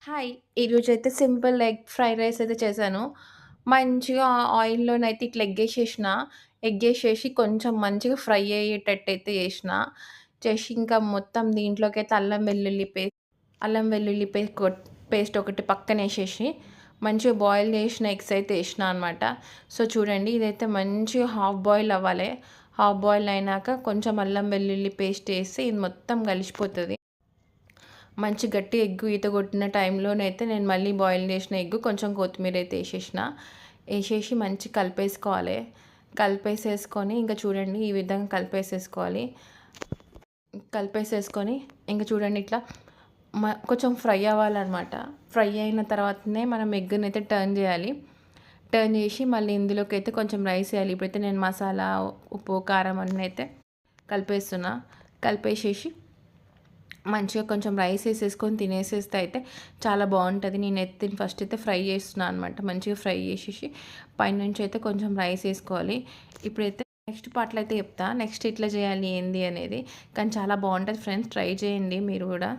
Hi! ఈరోజైతే simple egg fried rice అయితే చేశాను. మంచిగా ఆయిల్‌లోనైతే ఇట్లా ఎగ్గేసేసి కొంచెం మంచిగా ఫ్రై అయ్యేటట్టయితే చేసి ఇంకా మొత్తం దీంట్లోకైతే అల్లం వెల్లుల్లి పేస్ట్ ఒకటి పక్కనేసేసి మంచిగా బాయిల్ చేసిన ఎగ్స్ అయితే ఏసినా అనమాట. సో, చూడండి ఇదైతే మంచిగా హాఫ్ బాయిల్ అవ్వాలి. హాఫ్ బాయిల్ అయినాక కొంచెం అల్లం వెల్లుల్లి పేస్ట్ ఏసి ఇది మొత్తం కలిసిపోతది. మంచి గట్టి ఎగ్గు ఈత కొట్టిన టైంలోనైతే నేను మళ్ళీ బాయిల్ చేసిన ఎగ్గు కొంచెం కొత్తిమీర అయితే ఏసేసి మంచి కలిపేసుకోవాలి. కలిపేసేసుకొని ఇంక చూడండి ఈ విధంగా కలిపేసేసుకోవాలి. కలిపేసేసుకొని ఇంక చూడండి ఇట్లా కొంచెం ఫ్రై అవ్వాలనమాట. ఫ్రై అయిన తర్వాతనే మనం ఎగ్గునైతే టర్న్ చేయాలి. టర్న్ చేసి మళ్ళీ ఇందులోకైతే కొంచెం రైస్ వేయాలి. ఇప్పుడైతే నేను మసాలా, ఉప్పు, కారం అన్నీ అయితే కలిపేస్తున్నా. కలిపేసేసి మంచిగా కొంచెం రైస్ ఏసేసుకొని తినేసేస్తే అయితే చాలా బావుంటది. నేనైతే ఫస్ట్ అయితే ఫ్రై చేస్తున్నా అనమాట. మంచిగా ఫ్రై చేసేసి పైనుంచి అయితే కొంచెం రైస్ ఏసుకోవాలి. ఇప్పుడైతే నెక్స్ట్ పార్ట్‌లో అయితే చెప్తా. నెక్స్ట్ ఎట్లా చేయాలి ఏంది అనేది. కానీ చాలా బావుంటది ఫ్రెండ్స్. ట్రై చేయండి మీరు గూడా.